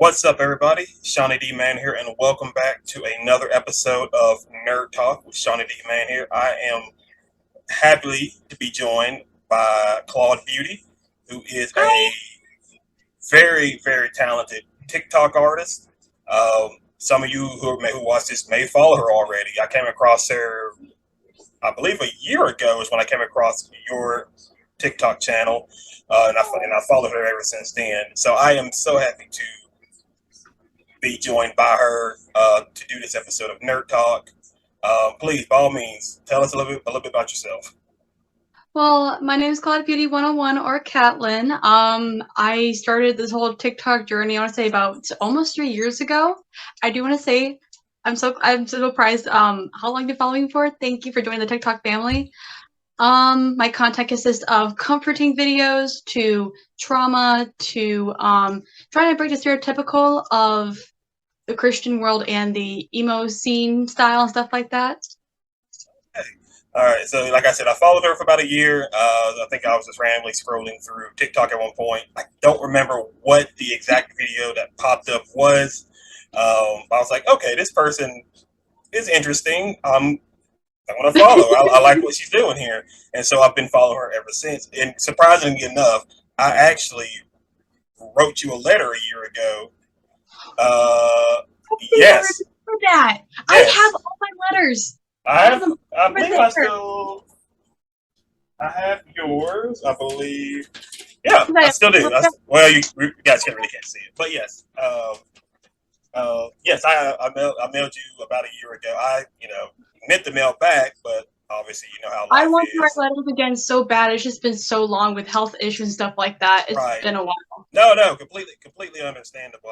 What's up, everybody? ShonnyDman here, and welcome back to another episode of Nerd Talk with ShonnyDman here. I am happy to be joined by Claude Beauty, who is a Hi. very, very talented TikTok artist. Some of you who watch this may follow her already. I came across her, I believe, a year ago is when I came across your TikTok channel, and I followed her ever since then. So I am so happy to be joined by her to do this episode of Nerd Talk. Please, by all means, tell us a little bit about yourself. Well, my name is Claude Beauty 101 or Cat Lyn. I started this whole TikTok journey, I want to say about almost 3 years ago. I do want to say I'm so surprised how long you've been following me for. Thank you for joining the TikTok family. My content consists of comforting videos to trauma to trying to break the stereotypical of the Christian world and the emo scene style and stuff like that. All right, so like I said, I followed her for about a year. I think I was just randomly scrolling through TikTok at one point. I don't remember what the exact video that popped up was. I was like, okay, this person is interesting. I'm gonna follow. I like what she's doing here, and so I've been following her ever since. And surprisingly enough, I actually wrote you a letter a year ago. Uh, I yes, remember that. I have yes. all my letters. I I have have. them I over believe I there. still. I have yours. I believe. Yeah, I Right. still do. Well, you guys can't really can't see it, but yes. Yes, I mailed you about a year ago. I meant to mail back, but obviously you know how I life want to write is. letters again so bad. It's just been so long with health issues and stuff like that. It's Right. been a while. No, completely understandable.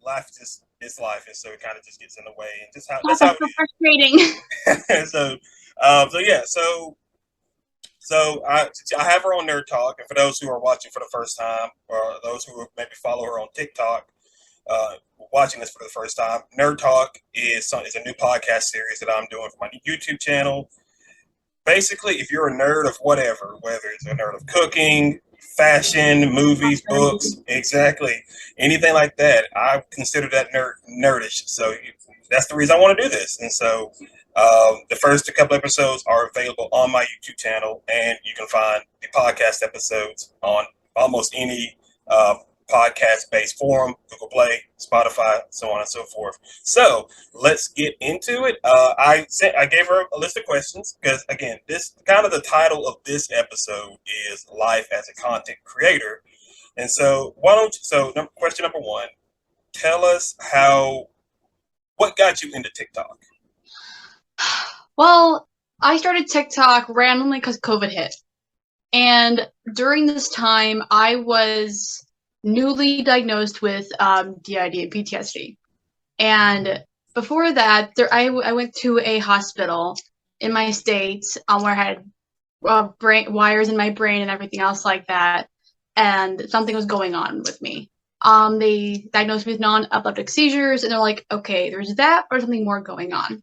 Life just it's life, and so it kind of just gets in the way, and just how God, that's how that's so frustrating. it is. So yeah, so I have her on Nerd Talk, and for those who are watching for the first time, or those who maybe follow her on TikTok, watching this for the first time, Nerd Talk is a new podcast series that I'm doing for my YouTube channel. Basically, if you're a nerd of whatever, whether it's a nerd of cooking, fashion, movies, books, exactly anything like that, I consider that nerdish. So that's the reason I want to do this. And so the first couple episodes are available on my YouTube channel, and you can find the podcast episodes on almost any podcast-based forum, Google Play, Spotify, so on and so forth. So let's get into it. I gave her a list of questions because again, this kind of the title of this episode is life as a content creator, and so why don't you, question number one, tell us what got you into TikTok. Well, I started TikTok randomly because COVID hit. And during this time, I was newly diagnosed with DID and PTSD. And before that, I went to a hospital in my state where I had brain wires in my brain and everything else like that, and something was going on with me. They diagnosed me with non-epileptic seizures, and they're like, okay, there's that or something more going on.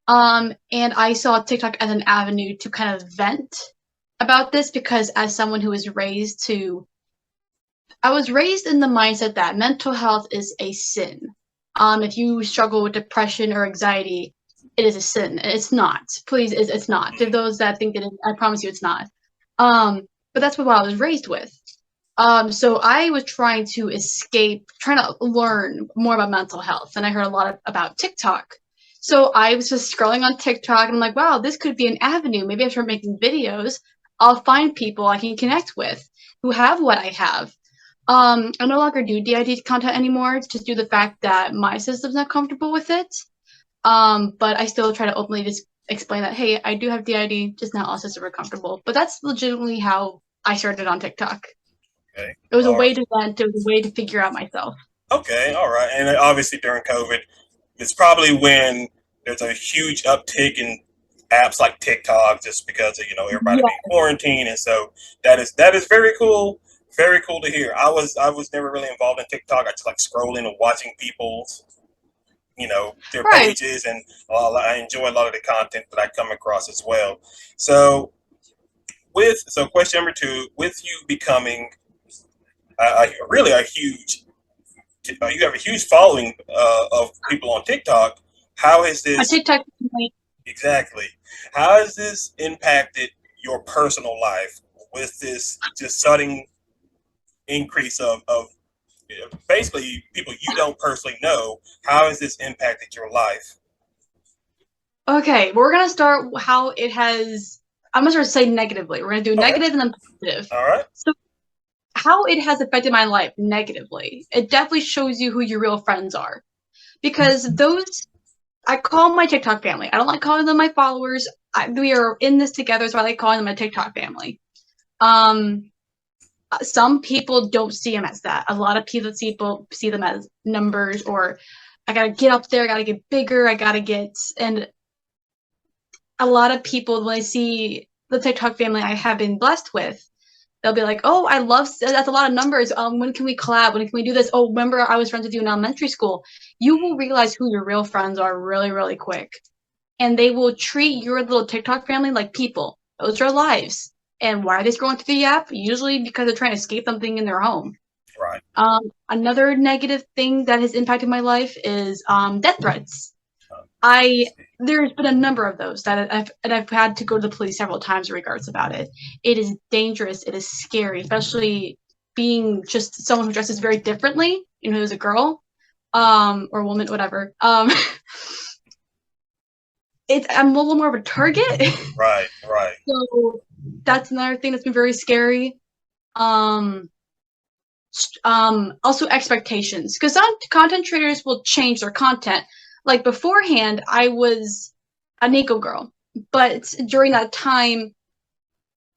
And I saw TikTok as an avenue to kind of vent about this because as someone who was raised to I was raised in the mindset that mental health is a sin. If you struggle with depression or anxiety, it is a sin. It's not. Please, it's not. To those that think it is, I promise you it's not. But that's what I was raised with. So I was trying to escape, trying to learn more about mental health, and I heard a lot about TikTok. So I was just scrolling on TikTok, and I'm like, wow, this could be an avenue. Maybe I start making videos. I'll find people I can connect with who have what I have. I no longer do DID content anymore, just due to the fact that my system's not comfortable with it. But I still try to openly just explain that, hey, I do have DID, just not all systems are comfortable. But that's legitimately how I started on TikTok. Okay, It was a all right. way to vent. It was a way to figure out myself. Okay, all right. And obviously during COVID, it's probably when there's a huge uptick in apps like TikTok, just because of everybody Yeah, being quarantined, and so that is very cool to hear. I was never really involved in TikTok. I just like scrolling and watching people's their right. pages, and I enjoy a lot of the content that I come across as well. So question number two, with you becoming really a huge you have a huge following of people on TikTok. How has My this TikTok. exactly? How has this impacted your personal life with this just sudden increase of basically people you don't personally know? How has this impacted your life? Okay, we're gonna start how it has. I'm gonna start say negatively. We're gonna do Okay, negative and then positive. all right. So how it has affected my life negatively. It definitely shows you who your real friends are. Because those I call my TikTok family. I don't like calling them my followers. We are in this together, so I like calling them my TikTok family. Um, some people don't see them as that. A lot of people see them as numbers, or I gotta get up there, I gotta get bigger, I gotta get. And a lot of people, when I see the TikTok family I have been blessed with, they'll be like, "Oh, I love that's a lot of numbers. When can we collab? When can we do this? Oh, remember I was friends with you in elementary school." You will realize who your real friends are really, really quick, and they will treat your little TikTok family like people. Those are lives. And why are they scrolling through the app? Usually because they're trying to escape something in their home. Right. Another negative thing that has impacted my life is death threats. Um, I There's been a number of those that I've had to go to the police several times in regards about it. It is dangerous. It is scary, especially being just someone who dresses very differently. You know, who's a girl, or a woman, whatever. I'm a little more of a target. right. Right. So that's another thing that's been very scary. Um, Also expectations, because some content creators will change their content. Like beforehand, I was a Nico girl, but during that time,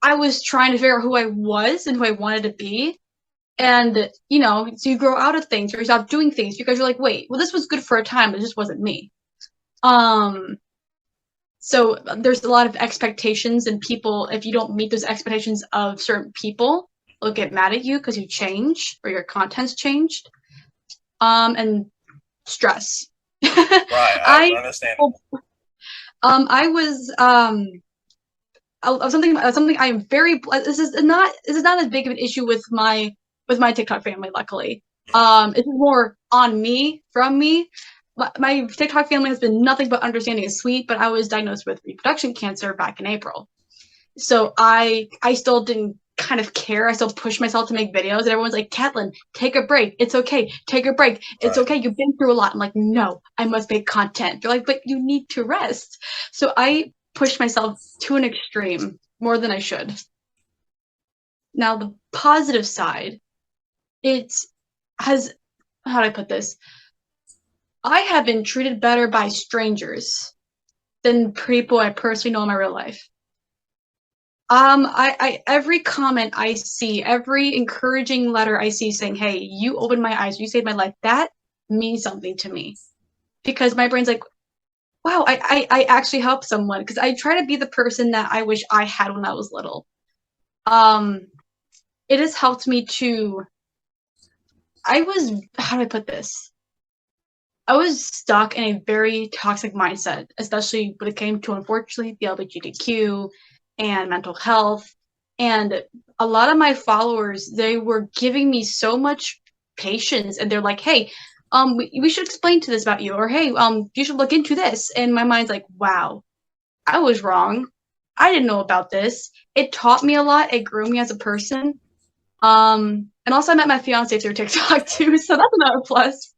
I was trying to figure out who I was and who I wanted to be. And so you grow out of things or you stop doing things because you're like, wait, well, this was good for a time, but it just wasn't me. Um, So there's a lot of expectations, and people, if you don't meet those expectations of certain people, they'll get mad at you because you change or your content's changed. And stress. Right. I Understandable. I was of something I am very. This is not as big of an issue with my TikTok family. Luckily, it's more on me from me. My TikTok family has been nothing but understanding and sweet, but I was diagnosed with reproduction cancer back in April. So I still didn't kind of care. I still pushed myself to make videos, and everyone's like, "Cat Lyn, take a break. It's okay. Take a break. It's Right. okay. You've been through a lot." I'm like, "No, I must make content." They're like, "But you need to rest." So I pushed myself to an extreme more than I should. Now the positive side, it has how do I put this? I have been treated better by strangers than people I personally know in my real life. I every comment I see, every encouraging letter I see saying, "Hey, you opened my eyes, you saved my life," that means something to me because my brain's like, "Wow, I actually helped someone." Because I try to be the person that I wish I had when I was little. Um, it has helped me to. I was how do I put this? I was stuck in a very toxic mindset, especially when it came to, unfortunately, the LGBTQ and mental health. And a lot of my followers, they were giving me so much patience, and they're like, "Hey, we should explain to this about you," or "Hey, you should look into this." And my mind's like, "Wow, I was wrong. I didn't know about this." It taught me a lot. It grew me as a person. And also I met my fiance through TikTok too, so that's another plus.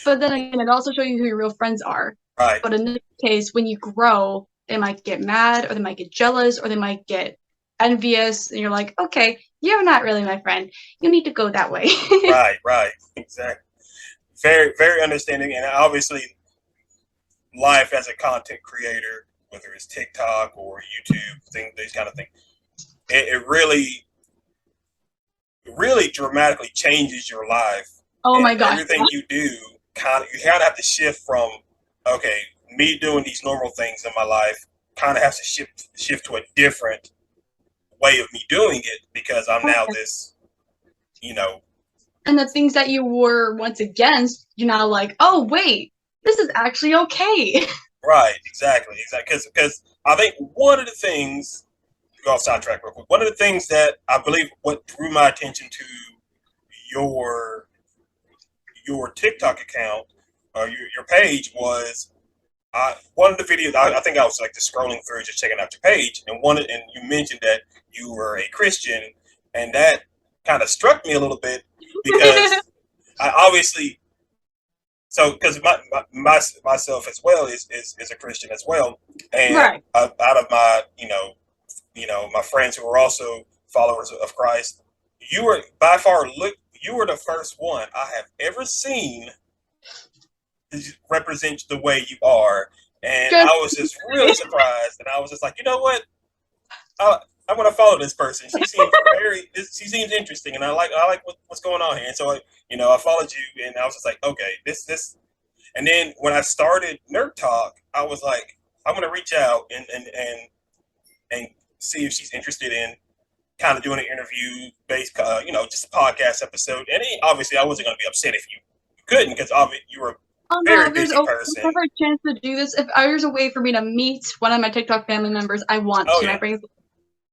But then again, it also shows you who your real friends are. Right. But in this case, when you grow, they might get mad, or they might get jealous, or they might get envious, and you're like, "Okay, you're not really my friend. You need to go that way." Right. Right. Exactly. Very, very understanding, and obviously, life as a content creator, whether it's TikTok or YouTube, these kind of things, it really dramatically changes your life, Oh and my gosh. everything you do you kind of have to shift from, okay, me doing these normal things in my life kind of has to shift to a different way of me doing it because I'm now this, you know, And the things that you were once against, you're now like, "Oh, wait, this is actually okay." right, exactly, because I think one of the things, go off sidetrack real quick. One of the things that I believe what drew my attention to your your TikTok account or your page was one of the videos. I think I was like just scrolling through, just checking out your page, and you mentioned that you were a Christian, and that kind of struck me a little bit because I obviously because myself as well is a Christian as well, and Right. out of my my friends who are also followers of Christ, you were by far you were the first one I have ever seen represent the way you are, and Just I was just really surprised, and I was just like, you know what, I, I'm gonna follow this person. She seems interesting, and I like what's going on here. And so I followed you, and I was just like, okay, this. And then when I started Nerd Talk, I was like, I'm gonna reach out and see if she's interested in kind of doing an interview based, just a podcast episode. And obviously, I wasn't gonna be upset if you couldn't, because obviously you were a oh very no, there's busy always person. never a chance to do this. If there's a way for me to meet one of my TikTok family members, I want Oh to. My yeah, brain's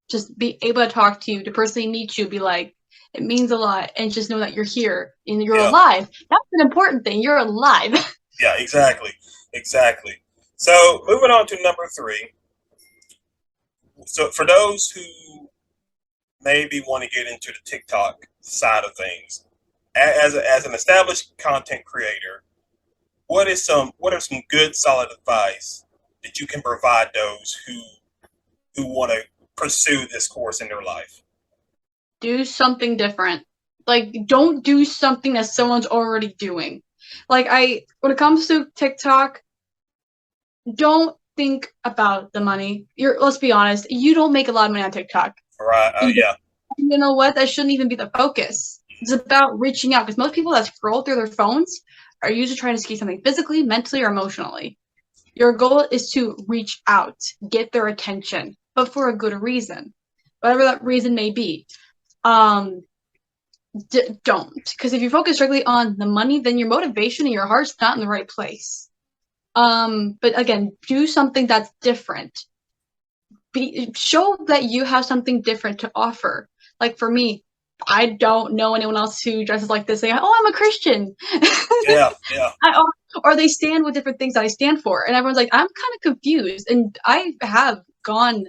just be able to talk to you, to personally meet you, be like, it means a lot, and just know that you're here and you're yeah, alive. That's an important thing. You're alive. yeah, exactly. So moving on to number three. So for those who maybe want to get into the TikTok side of things, as an established content creator, what are some good solid advice that you can provide those who want to pursue this course in their life? Do something different. Like, don't do something that someone's already doing. Like, when it comes to TikTok, don't think about the money. Let's be honest, you don't make a lot of money on TikTok. Right? Yeah. You know what? That shouldn't even be the focus. It's about reaching out, because most people that scroll through their phones are usually trying to see something physically, mentally, or emotionally. Your goal is to reach out, get their attention, but for a good reason, whatever that reason may be. Um, don't, because if you focus strictly on the money, then your motivation and your heart's not in the right place. But again, do something that's different. Show that you have something different to offer. Like for me, I don't know anyone else who dresses like this, saying, "Oh, I'm a Christian," Yeah, yeah, or they stand with different things that I stand for, and everyone's like, "I'm kind of confused." And I have gone,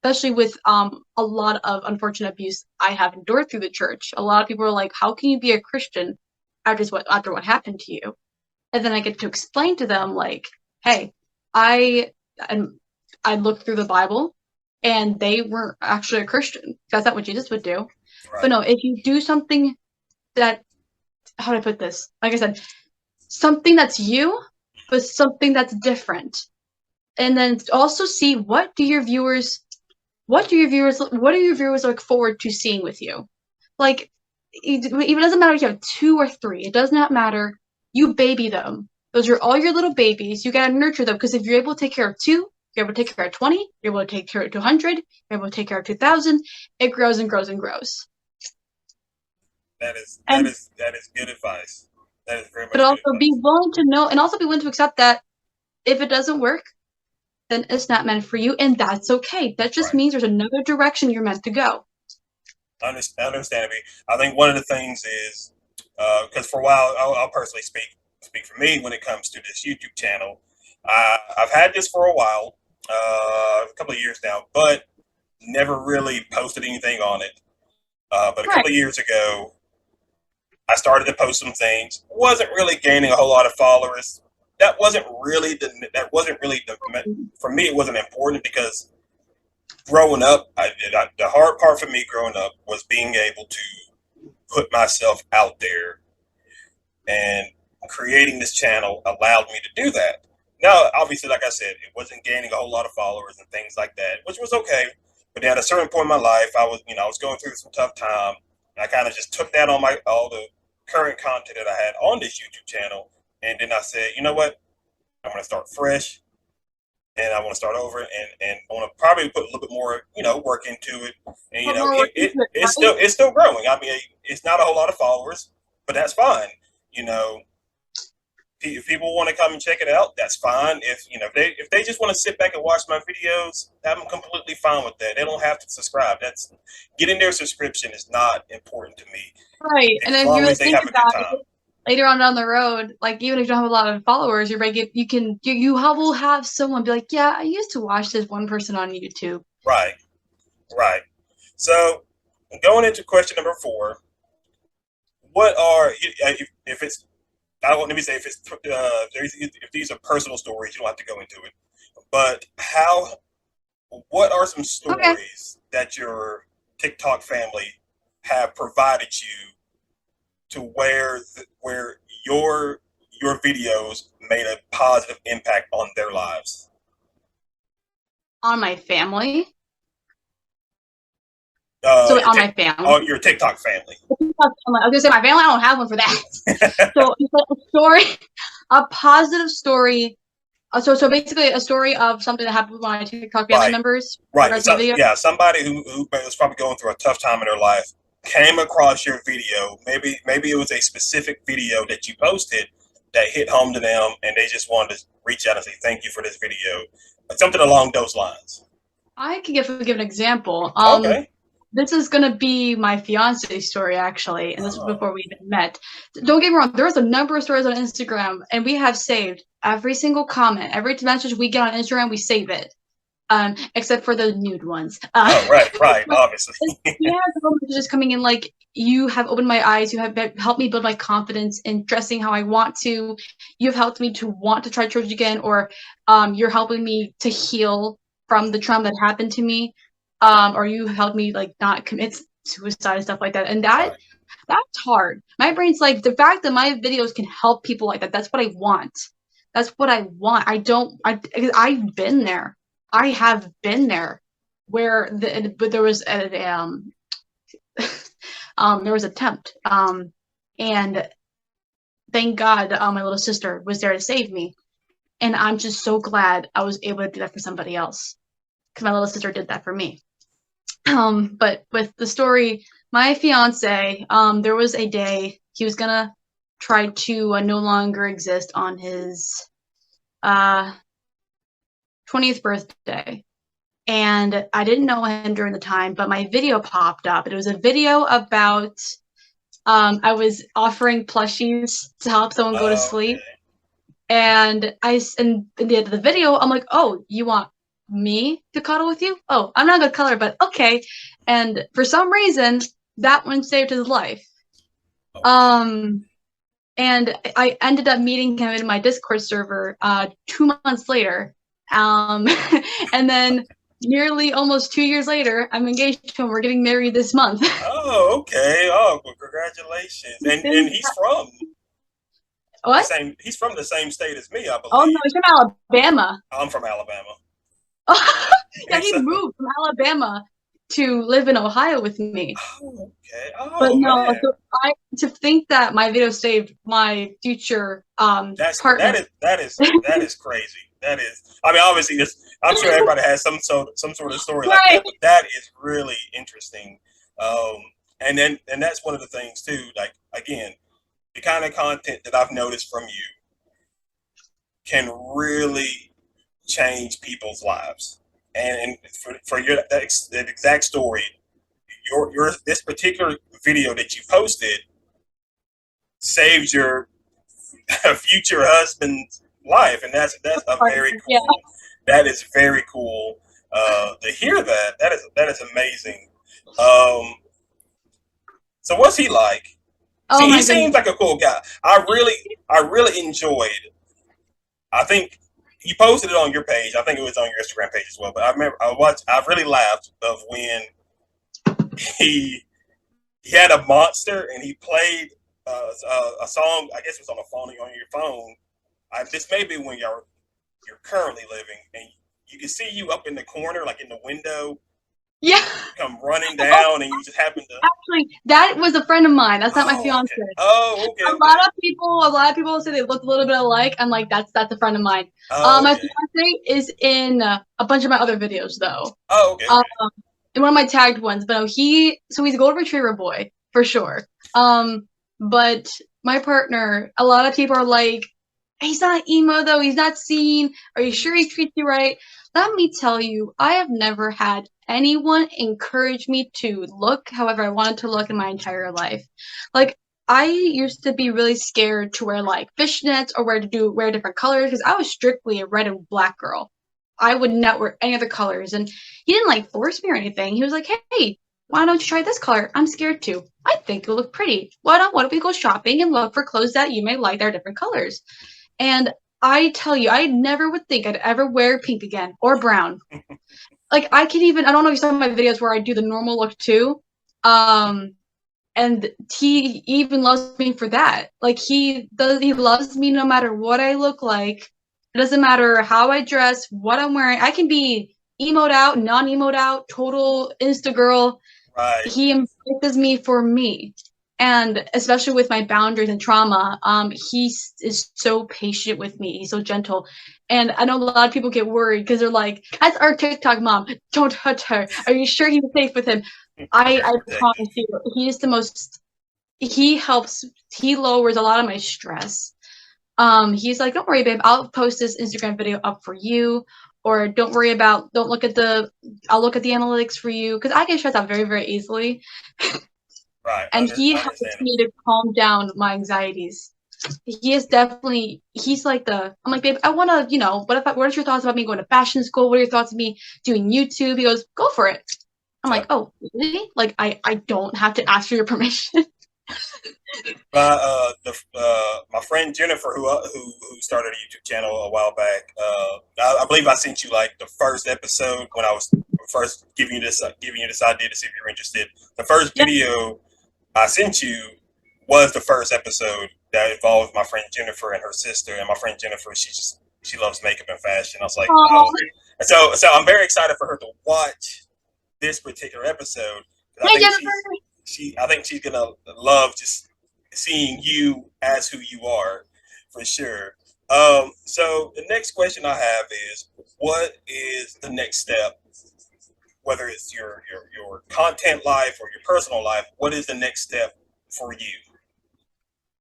especially with a lot of unfortunate abuse I have endured through the church. A lot of people are like, "How can you be a Christian after what happened to you?" And then I get to explain to them, like, "Hey, I and I looked through the Bible, and they weren't actually a Christian. That's not what Jesus would do." But right. no, if you do something that, how do I put this? Like I said, something that's you, but something that's different. And then also see, what do your viewers look forward to seeing with you? Like, it doesn't matter if you have 2 or 3. It does not matter. You baby them. Those are all your little babies. You gotta nurture them, because if you're able to take care of 2, you're able to take care of 20, you're able to take care of 200, you're able to take care of 2,000. It grows and grows and grows. And That is good advice. That is very but much good also be advice. willing to know, and also be willing to accept that if it doesn't work, then it's not meant for you, and that's okay. That just Right. means there's another direction you're meant to go. Understandably, I think one of the things is because for a while, I'll personally speak for me when it comes to this YouTube channel. I've had this for a while, a couple of years now, but never really posted anything on it. But a Right. couple of years ago, I started to post some things. Wasn't really gaining a whole lot of followers. That wasn't really for me. It wasn't important because growing up, the hard part for me growing up was being able to put myself out there, and creating this channel allowed me to do that. Now, obviously, like I said, it wasn't gaining a whole lot of followers and things like that, which was okay. But at a certain point in my life, I was going through some tough time, and I kind of just took that on all the current content that I had on this YouTube channel, and then I said, you know what, I'm gonna start fresh, and I want to start over, and I want to probably put a little bit more, work into it, and Put more work into it, right? it's still growing. I mean, it's not a whole lot of followers, but that's fine. You know, if people want to come and check it out, that's fine. If they just want to sit back and watch my videos, I'm completely fine with that. They don't have to subscribe. That's Getting their subscription is not important to me Right. And as if you long really as they think have a good about it, time. later on down the road, like even if you don't have a lot of followers, you will have someone be like, yeah, I used to watch this one person on YouTube. Right, right. So going into question number four, what are if it's I won't let me say if it's if these are personal stories, you don't have to go into it. But what are some Okay. stories that your TikTok family have provided you to where your videos made a positive impact on their lives? On my family. Uh, So your on tick, my family. your TikTok family. I was gonna say my family. I don't have one for that. So it's like a story, a positive story. So basically a story of something that happened with my TikTok family Right, members in right. regards to the video. Yeah, somebody who was probably going through a tough time in their life came across your video. Maybe it was a specific video that you posted that hit home to them, and they just wanted to reach out and say thank you for this video, something along those lines. I can give an example. Okay. This is gonna be my fiance's story actually, and this was Oh, before we even met. Don't get me wrong, there's a number of stories on Instagram, and we have saved every single comment, every message we get on Instagram, we save it. Except for the nude ones. oh, right, right. Obviously. We have messages coming in like, you have opened my eyes, you have helped me build my confidence in dressing how I want to, you've helped me to want to try church again, or you're helping me to heal from the trauma that happened to me, or you helped me like not commit suicide and stuff like that. And Right. that's hard. My brain's like, the fact that my videos can help people like that, that's what I want. That's what I want. I've been there. I have been there where but there was there was attempt, and thank God my little sister was there to save me, and I'm just so glad I was able to do that for somebody else because my little sister did that for me. But with the story, my fiance, there was a day he was gonna try to no longer exist on his 20th birthday. And I didn't know him during the time, but my video popped up. It was a video about I was offering plushies to help someone go to Oh, sleep. okay. And in the end of the video, I'm like, oh, you want me to cuddle with you? Oh, I'm not a good cuddler, but okay. And for some reason, that one saved his life. Okay. Um, and I ended up meeting him in my Discord server 2 months later. And then nearly almost 2 years later, I'm engaged to him. We're getting married this month. Oh, okay. Oh, well, congratulations. And he's from the What? same. He's from the same state as me, I Oh no, believe. he's from Alabama. I'm from Alabama. Yeah, And he so, moved from Alabama to live in Ohio with me. oh, okay. But Oh no, man, so I to think that my video saved my future partner. that is crazy. That is. I mean, obviously, this. I'm sure everybody has some sort of story like Right. that, but that is really interesting. Um, and that's one of the things too. Like again, the kind of content that I've noticed from you can really change people's lives. And for that exact story, your this particular video that you posted saves your future husband's life, and that's a very Yeah. cool. That is very cool to hear that. That is amazing. Um, so what's he like? Oh He my goodness. seems like a cool guy. I really enjoyed. I think you posted it on your page. I think it was on your Instagram page as well. But I remember I watched. I really laughed of when he he had a monster and he played a song. I guess it was on a phone on your phone. This may be when you're currently living, and you can see you up in the corner, like in the window. You Yeah. come running Oh, down, and you just happen to. actually, that was a friend of mine. That's not my Oh, fiance. okay. Oh, okay, okay. A lot of people say they look a little bit alike. I'm like, that's a friend of mine. Oh, My okay. fiance is in a bunch of my other videos though. Oh, okay, Um, okay. in one of my tagged ones, but no, he's a golden retriever boy for sure. But my partner, a lot of people are like, he's not emo though. He's not seen. Are you sure he treats you right? Let me tell you, I have never had anyone encourage me to look however I wanted to look in my entire life. Like, I used to be really scared to wear like fishnets or wear different colors because I was strictly a red and black girl. I would not wear any other colors, and he didn't like force me or anything. He was like, "Hey, why don't you try this color? I'm scared to. I think it'll look pretty. Why don't we go shopping and look for clothes that you may like that are different colors?" And I tell you, I never would think I'd ever wear pink again or brown. Like I don't know if you saw my videos where I do the normal look too. And he even loves me for that. Like he loves me no matter what I look like. It doesn't matter how I dress, what I'm wearing. I can be emote out, non-emote out, total Insta girl. Right. He embraces me for me. And especially with my boundaries and trauma, he is so patient with me. He's so gentle. And I know a lot of people get worried because they're like, that's our TikTok mom. Don't touch her. Are you sure he's safe with him? I Very protective. promise you, he's the most, he lowers a lot of my stress. He's like, don't worry, babe, I'll post this Instagram video up for you. Or don't look at I'll look at the analytics for you. Because I get stressed out very, very easily. Right. And he helps Understandable. me to calm down my anxieties. He's like I'm like, babe, I want to, what are your thoughts about me going to fashion school? What are your thoughts of me doing YouTube? He goes, go for it. I'm like, Yep. oh, really? Like, I don't have to ask for your permission. My friend Jennifer, who started a YouTube channel a while back, I believe I sent you like the first episode when I was first giving you this idea to see if you're interested. The first Yeah. video I sent you was the first episode that involved my friend Jennifer and her sister. And my friend Jennifer, she loves makeup and fashion. I was like, Oh, oh, and so I'm very excited for her to watch this particular episode because hey, Jennifer. I think she's gonna love just seeing you as who you are for sure. So the next question I have is, what is the next step? Whether it's your content life or your personal life, what is the next step for you?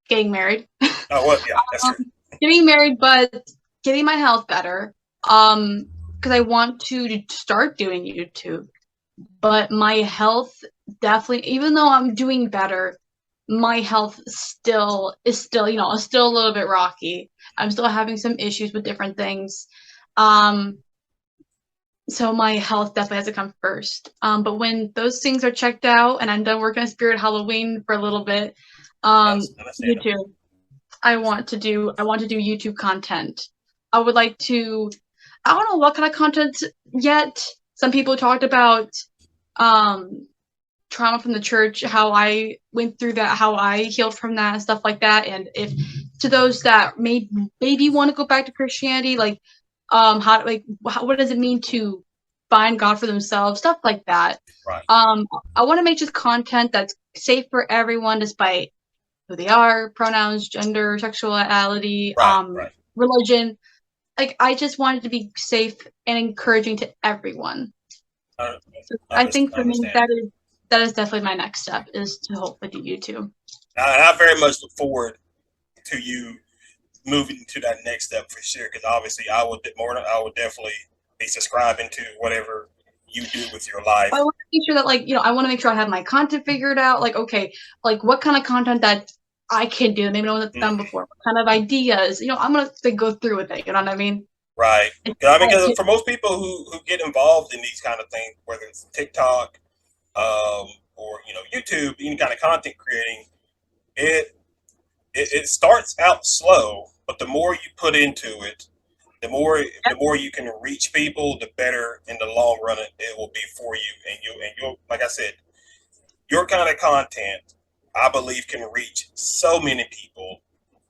Getting married. Oh, well, yeah, that's true. Getting married, but getting my health better. Because I want to start doing YouTube, but my health definitely, even though I'm doing better, my health still is still a little bit rocky. I'm still having some issues with different things. Um, so my health definitely has to come first. But when those things are checked out and I'm done working on Spirit Halloween for a little bit, That's understandable. YouTube. I want to do YouTube content. I would like to. I don't know what kind of content yet. Some people talked about um trauma from the church, how I went through that, how I healed from that, stuff like that. And if to those that maybe want to go back to Christianity, like what does it mean to find God for themselves, stuff like that. Right, Um, I want to make just content that's safe for everyone, despite who they are, pronouns, gender, sexuality, right. religion. Like I just wanted to be safe and encouraging to everyone. Uh, So I think for me Understandable. that is definitely my next step is to hopefully do YouTube. And I very much look forward to you moving to that next step for sure. Because obviously, I would definitely be subscribing to whatever you do with your But I life. want to make sure that I want to make sure I have my content figured out. Like okay, like what kind of content that I can do, maybe no one's done Mm-hmm. before. What kind of ideas? I'm gonna go through with it. You know what I mean? Right. It's I mean, all 'cause for most people who get involved in these kind of things, whether it's TikTok, or YouTube, any kind of content creating, it, it starts out slow, but the more you put into it, the more you can reach people, the better in the long run it will be for you. And you'll like I said, your kind of content, I believe, can reach so many people,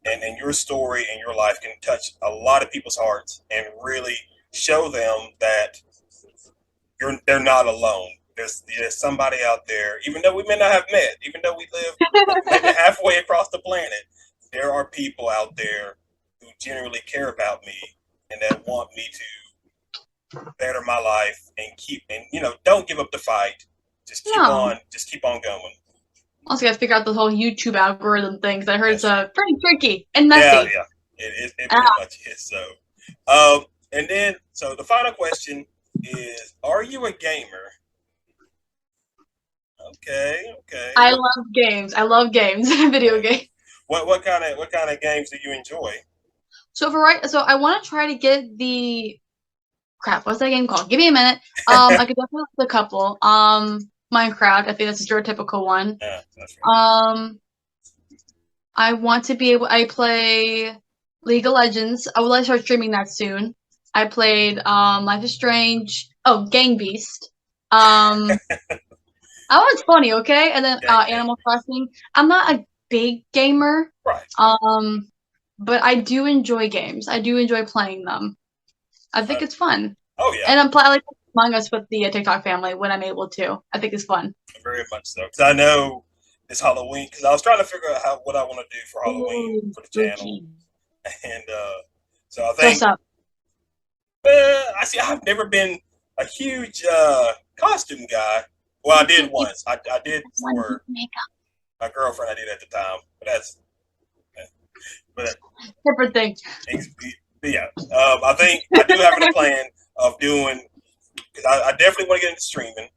and your story and your life can touch a lot of people's hearts and really show them that they're not alone. There's somebody out there, even though we may not have met, even though we live maybe halfway across the planet, there are people out there who genuinely care about me and that want me to better my life and don't give up the fight. no. Just keep on going. Also, got to figure out the whole YouTube algorithm thing because I heard it's That's true. pretty tricky and Yeah, messy. yeah. It Ah, pretty much is so. And then so the final question is: are you a gamer? Okay, okay. I love games. I love games. Video games. What kind of games do you enjoy? So I want to try to get the crap. What's that game called? Give me a minute. I could definitely list a couple. Minecraft. I think that's a stereotypical one. Yeah, that's right. I want to be able. I play League of Legends. I would like to start streaming that soon. I played Life is Strange. Oh, Gang Beast. That was funny. Okay, and then Gang. Animal Crossing. I'm not a big gamer. Right. But I do enjoy games. I do enjoy playing them. I think it's fun. Oh yeah. And I like Among Us with the TikTok family when I'm able to. I think it's fun. Very much so. Because I know this Halloween. Because I was trying to figure out what I want to do for Halloween Ooh, for the channel, spooky. and so I think Dress up. I see. I've never been a huge costume guy. Well, I did once. I did for my girlfriend. I did at the time, but that's but Different thing. yeah. I think I do have a plan of doing because I definitely want to get into streaming.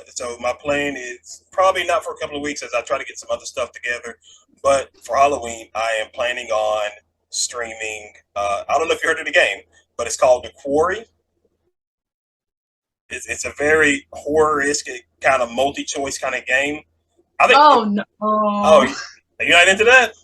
So my plan is probably not for a couple of weeks as I try to get some other stuff together. But for Halloween, I am planning on streaming. I don't know if you heard of the game, but it's called The Quarry. It's a very horror-esque kind of multi-choice kind of game. I think. Oh no. Oh, you're not into that?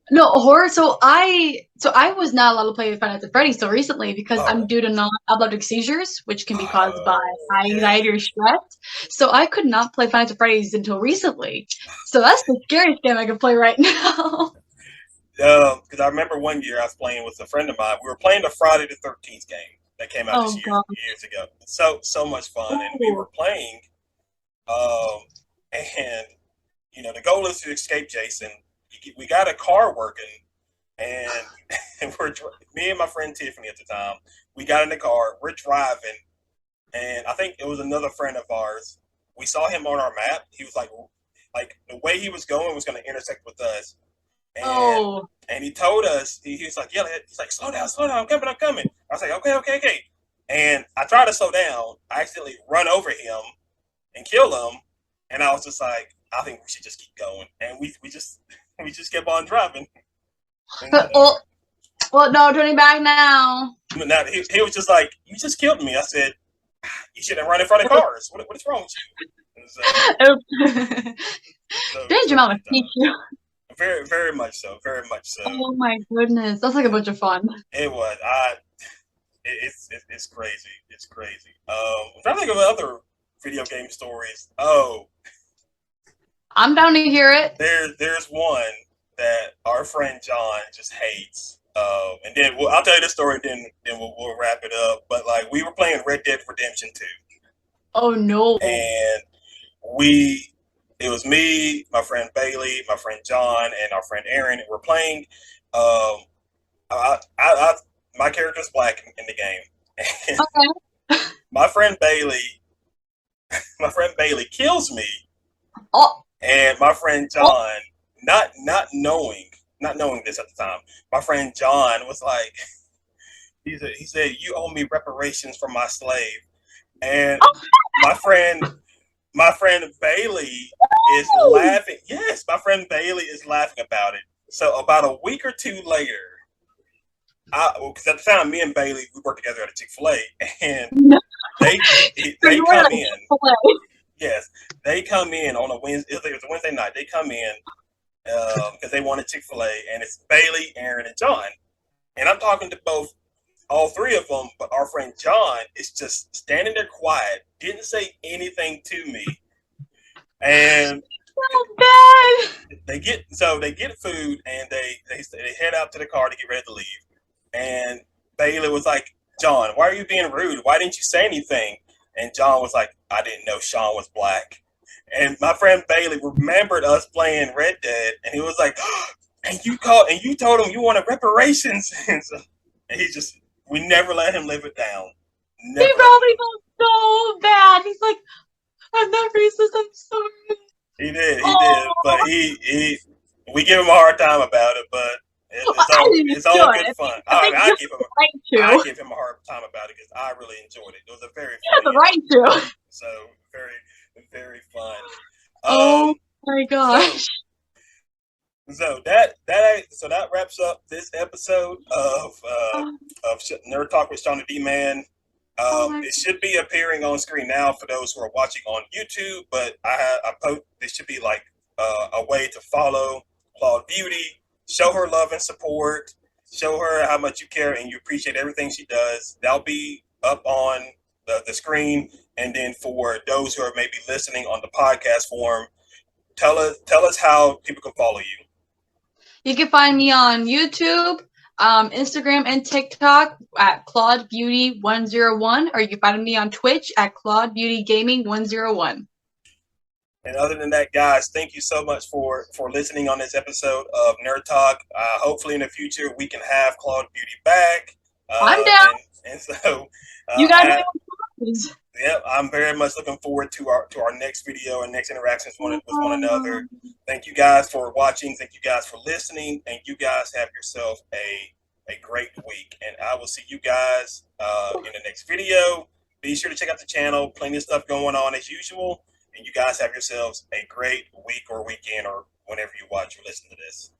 No, horror. So I was not allowed to play Five Nights at Freddy's so recently because I'm due to non-epileptic seizures, which can be caused by anxiety or stress. So I could not play Five Nights at Freddy's until recently. So that's the scariest game I can play right now. Because I remember one year I was playing with a friend of mine. We were playing the Friday the 13th game that came out years ago. So much fun, and we were playing. And the goal is to escape Jason. We got a car working, and me and my friend Tiffany at the time. We got in the car. We're driving, and I think it was another friend of ours. We saw him on our map. He was like the way he was going was going to intersect with us, and he told us he was like yelling. He's like, slow down, I'm coming. I was like, okay. And I tried to slow down. I accidentally run over him and kill him, and I was just like, I think we should just keep going, and we just kept on driving. And, well, no, turning back now. Now he was just like, you just killed me. I said, you shouldn't run in front of cars. What is wrong with you? Did your mama teach you? Very, very much so. Very much so. Oh my goodness, that's like a bunch of fun. It was. It's crazy. It's crazy. I'm trying to think of other video game stories. Oh, I'm down to hear it. There's one that our friend John just hates. And then I'll tell you the story. Then we'll wrap it up. But like we were playing Red Dead Redemption 2. Oh no! And it was me, my friend Bailey, my friend John, and our friend Aaron. And we're playing. My character's black in the game. Okay. my friend Bailey kills me. Oh. And my friend John, not knowing this at the time, my friend John was like, he said, you owe me reparations for my slave. And my friend Bailey is laughing. Yes, my friend Bailey is laughing about it. So about a week or two later, because at the time, me and Bailey, we worked together at a Chick-fil-A, and they come in. Yes, they come in on a Wednesday. It was a Wednesday night. They come in because they wanted Chick-fil-A, and it's Bailey, Aaron, and John. And I'm talking to all three of them, but our friend John is just standing there quiet, didn't say anything to me. And so bad. They get food, and they head out to the car to get ready to leave. And Bailey was like, John, why are you being rude? Why didn't you say anything? And John was like, I didn't know Sean was black. And my friend Bailey remembered us playing Red Dead, and he was like, and you told him you wanted reparations. And we never let him live it down. Never. He probably felt so bad. He's like, I'm not racist, I'm sorry. He did, but we give him a hard time about it, but it's all good fun. I give him a hard time about it because I really enjoyed it. It was a very fun. You have the right to. So very, very fun. Oh Um, my so gosh. that wraps up this episode Oh, of Nerd Talk with ShonnyDman. oh my It should be appearing on screen now for those who are watching on YouTube, but this should be like a way to follow Claude Beauty, show her love and support, show her how much you care and you appreciate everything she does. That'll be up on the screen, and then for those who are maybe listening on the podcast form, tell us how people can follow you. You can find me on YouTube, Instagram, and TikTok at Claude Beauty 101, or you can find me on Twitch at Claude Beauty Gaming 101. And other than that, guys, thank you so much for listening on this episode of Nerd Talk. Hopefully, in the future, we can have Claude Beauty back. I'm Uh, down. and so, You gotta I be. yeah, I'm very much looking forward to our next video and next interactions with one another. Thank you guys for watching. Thank you guys for listening. And you guys have yourself a great week. And I will see you guys in the next video. Be sure to check out the channel. Plenty of stuff going on as usual. And you guys have yourselves a great week or weekend or whenever you watch or listen to this.